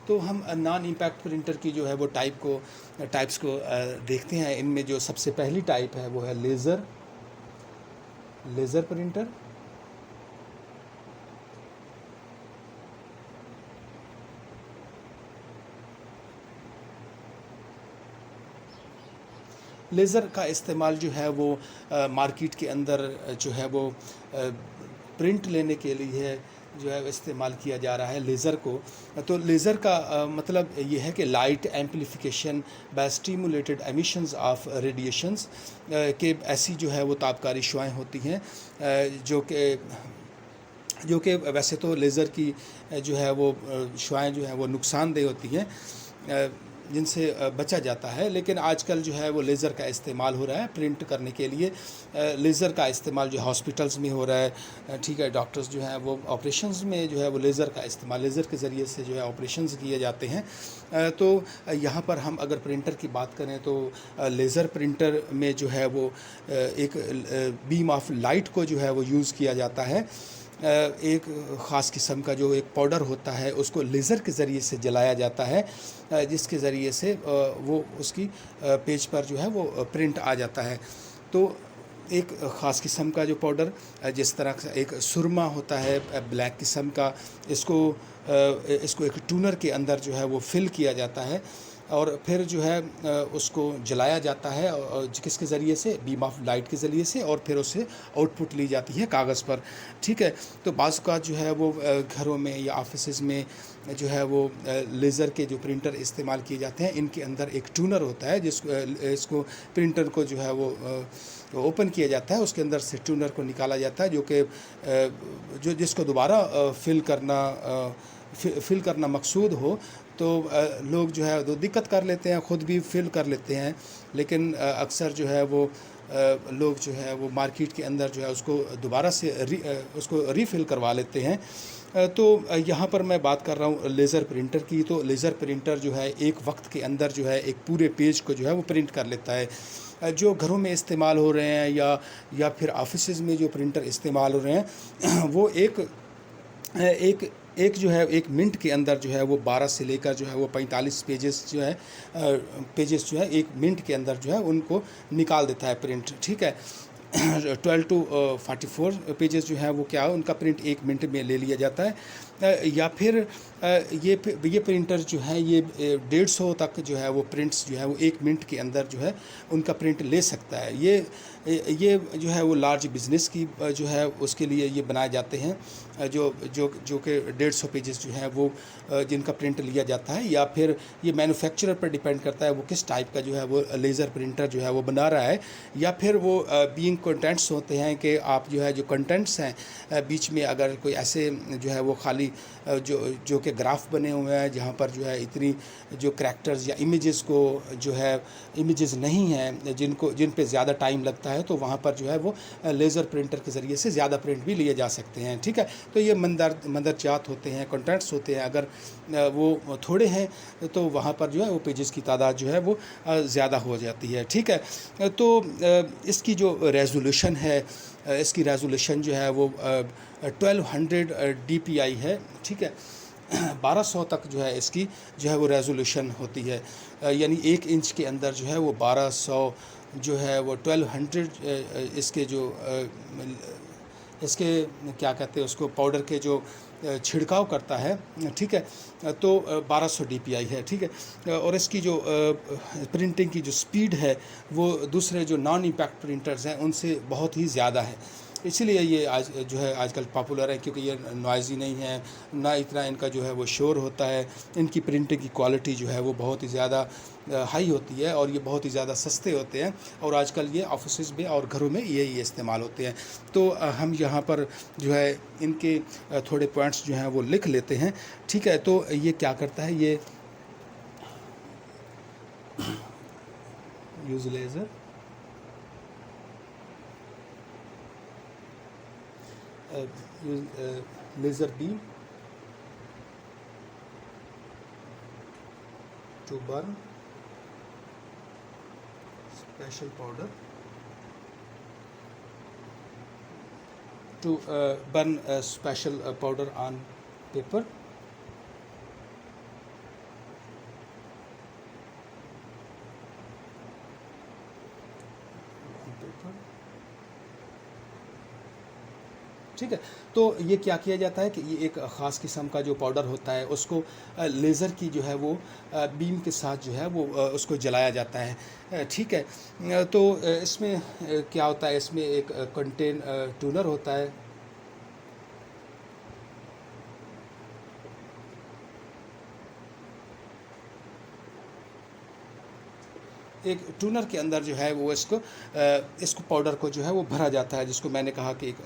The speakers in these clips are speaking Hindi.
तो हम नॉन इम्पैक्ट प्रिंटर की जो है वो टाइप्स को देखते हैं। इनमें जो सबसे पहली टाइप है वो है लेज़र प्रिंटर। लेज़र का इस्तेमाल जो है वो मार्केट के अंदर जो है वो प्रिंट लेने के लिए जो है इस्तेमाल किया जा रहा है लेज़र को। तो लेज़र का मतलब ये है कि light amplification by stimulated emissions of radiations के ऐसी जो है वो तापकारी शुआएँ होती हैं जो कि वैसे तो लेज़र की जो है वो शुआएँ जो हैं वो नुकसानदेह होती हैं, जिनसे बचा जाता है। लेकिन आजकल जो है वो लेज़र का इस्तेमाल हो रहा है प्रिंट करने के लिए। लेज़र का इस्तेमाल जो हॉस्पिटल्स में हो रहा है, ठीक है। डॉक्टर्स जो हैं वो ऑपरेशंस में जो है वो लेज़र का इस्तेमाल, लेज़र के ज़रिए से जो है ऑपरेशंस किए जाते हैं। तो यहाँ पर हम अगर प्रिंटर की बात करें तो लेज़र प्रिंटर में जो है वो एक बीम ऑफ लाइट को जो है वो यूज़ किया जाता है। एक ख़ास किस्म का जो एक पाउडर होता है उसको लेज़र के ज़रिए से जलाया जाता है, जिसके ज़रिए से वो उसकी पेज पर जो है वो प्रिंट आ जाता है। तो एक ख़ास किस्म का जो पाउडर, जिस तरह से एक सुरमा होता है ब्लैक किस्म का, इसको एक टूनर के अंदर जो है वो फिल किया जाता है और फिर जो है उसको जलाया जाता है और किसके ज़रिए से, बीम ऑफ लाइट के ज़रिए से, और फिर उससे आउटपुट ली जाती है कागज़ पर, ठीक है। तो बाज़ का जो है वो घरों में या ऑफिसेज़ में जो है वो लेज़र के जो प्रिंटर इस्तेमाल किए जाते हैं, इनके अंदर एक टूनर होता है इसको प्रिंटर को जो है वो ओपन किया जाता है, उसके अंदर से टूनर को निकाला जाता है, जो कि जिसको दोबारा फिल करना मकसूद हो। तो लोग जो है वो दिक्कत कर लेते हैं, ख़ुद भी फिल कर लेते हैं, लेकिन अक्सर जो है वो लोग जो है वो मार्केट के अंदर जो है उसको दोबारा से उसको रीफ़िल करवा लेते हैं। तो यहाँ पर मैं बात कर रहा हूँ लेज़र प्रिंटर की। तो लेज़र प्रिंटर जो है एक वक्त के अंदर जो है एक पूरे पेज को जो है वो प्रिंट कर लेता है। जो घरों में इस्तेमाल हो रहे हैं या फिर ऑफिसेज़ में जो प्रिंटर इस्तेमाल हो रहे हैं वो एक एक जो है 1 मिनट के अंदर जो है वो 12 से लेकर जो है वो 45 पेजेस जो है 1 मिनट के अंदर जो है उनको निकाल देता है प्रिंट, ठीक है। 12 टू 44 पेजेस जो है वो क्या है, उनका प्रिंट 1 मिनट में ले लिया जाता है। या फिर ये प्रिंटर जो है ये 150 तक जो है वो प्रिंट्स जो है वो 1 मिनट के अंदर जो है उनका प्रिंट ले सकता है। ये जो है वो लार्ज बिज़नेस की जो है उसके लिए ये बनाए जाते हैं, जो कि 150 पेजेस जो हैं वो जिनका प्रिंट लिया जाता है। या फिर ये मैन्युफैक्चरर पर डिपेंड करता है वो किस टाइप का जो है वो लेज़र प्रिंटर जो है वो बना रहा है। या फिर वो बीइंग कंटेंट्स होते हैं कि आप जो है जो कंटेंट्स हैं बीच में अगर कोई ऐसे जो है वो खाली जो कि ग्राफ बने हुए हैं जहाँ पर जो है इतनी जो करैक्टर्स या इमेजेस को जो है इमेजेस नहीं हैं जिन पे ज़्यादा टाइम लगता है, तो वहाँ पर जो है वो लेज़र प्रिंटर के ज़रिए से ज़्यादा प्रिंट भी लिए जा सकते हैं, ठीक है। तो ये मंदरजात होते हैं, कंटेंट्स होते हैं, अगर वो थोड़े हैं तो वहाँ पर जो है वो पेजेस की तादाद जो है वो ज़्यादा हो जाती है, ठीक है। तो इसकी जो रेजोल्यूशन है, इसकी रेजोल्यूशन जो है वो 1200 DPI है, ठीक है। 1200 तक जो है इसकी जो है वो रेजोल्यूशन होती है, यानी 1 इंच के अंदर जो है वो 1200 जो है वो 1200 इसके क्या कहते हैं उसको, पाउडर के जो छिड़काव करता है, ठीक है। तो 1200 DPI है, ठीक है। और इसकी जो प्रिंटिंग की जो स्पीड है वो दूसरे जो नॉन इम्पैक्ट प्रिंटर्स हैं उनसे बहुत ही ज़्यादा है, इसीलिए ये आज जो है आजकल पॉपुलर है, क्योंकि ये नॉइज़ी नहीं है, ना इतना इनका जो है वो शोर होता है। इनकी प्रिंटिंग की क्वालिटी जो है वो बहुत ही ज़्यादा हाई होती है और ये बहुत ही ज़्यादा सस्ते होते हैं, और आजकल ये ऑफिस में और घरों में ये इस्तेमाल होते हैं। तो हम यहाँ पर जो है इनके थोड़े पॉइंट्स जो हैं वो लिख लेते हैं, ठीक है। तो ये क्या करता है, ये use laser laser beam to burn special powder to burn a special powder on paper. ठीक है। तो ये क्या किया जाता है कि ये एक ख़ास किस्म का जो पाउडर होता है उसको लेज़र की जो है वो बीम के साथ जो है वो उसको जलाया जाता है। ठीक है। तो इसमें क्या होता है, इसमें एक कंटेन ट्यूनर होता है। एक ट्यूनर के अंदर जो है वो इसको पाउडर को जो है वो भरा जाता है, जिसको मैंने कहा कि एक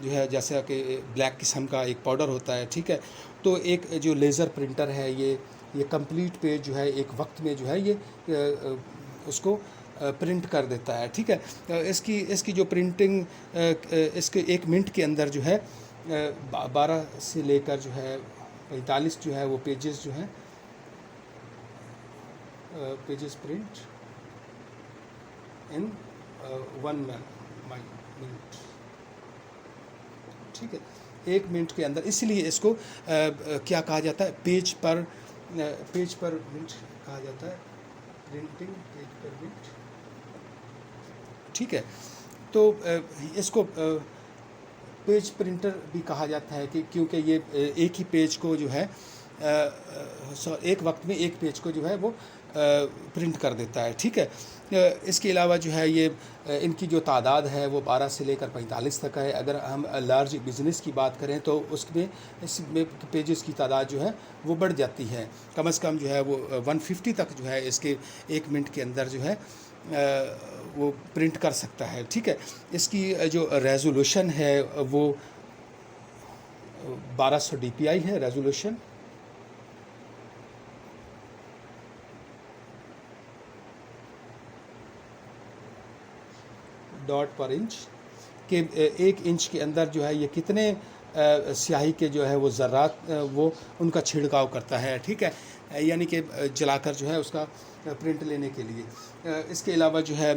जो है जैसा कि ब्लैक किस्म का एक पाउडर होता है। ठीक है। तो एक जो लेज़र प्रिंटर है ये कंप्लीट पेज जो है एक वक्त में जो है ये उसको प्रिंट कर देता है। ठीक है। इसकी जो प्रिंटिंग इसके 1 मिनट के अंदर जो है 12 से लेकर जो है 45 जो है वो पेजेस जो हैं पेजेस प्रिंट इन 1 मिनट। ठीक है। 1 मिनट के अंदर, इसलिए इसको क्या कहा जाता है, पेज पर मिनट कहा जाता है, प्रिंटिंग पेज पर मिनट। ठीक है। तो इसको पेज प्रिंटर भी कहा जाता है कि क्योंकि ये एक ही पेज को जो है एक वक्त में एक पेज को जो है वो प्रिंट कर देता है। ठीक है। इसके अलावा जो है ये इनकी जो तादाद है वो 12 से लेकर 45 तक है। अगर हम लार्ज बिज़नेस की बात करें तो उसमें इसमें पेजेस की तादाद जो है वो बढ़ जाती है। कम से कम जो है वो 150 तक जो है इसके 1 मिनट के अंदर जो है वो प्रिंट कर सकता है। ठीक है। इसकी जो रेजोल्यूशन है वो 1200 DPI है रेजोल्यूशन। डॉट पर इंच के 1 इंच के अंदर जो है ये कितने स्याही के जो है वो ज़र्रात वो उनका छिड़काव करता है। ठीक है। यानी कि जलाकर जो है उसका प्रिंट लेने के लिए। इसके अलावा जो है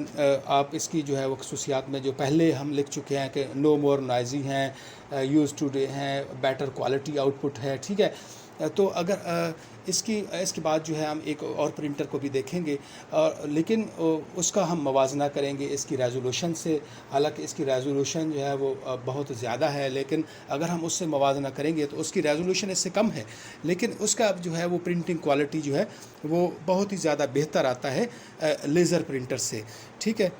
आप इसकी जो है वो खसूसियात में जो पहले हम लिख चुके हैं कि नो मोर नॉइज़ी हैं, यूज़ टुडे हैं, बेटर क्वालिटी आउटपुट है। ठीक है। तो अगर इसके बाद जो है हम एक और प्रिंटर को भी देखेंगे, और लेकिन उसका हम मवाजना करेंगे इसकी रेजोल्यूशन से। हालांकि इसकी रेजोल्यूशन जो है वो बहुत ज़्यादा है, लेकिन अगर हम उससे मवाजना करेंगे तो उसकी रेजोल्यूशन इससे कम है, लेकिन उसका जो है वो प्रिंटिंग क्वालिटी जो है वो बहुत ही ज़्यादा बेहतर आता है लेज़र प्रिंटर से। ठीक है।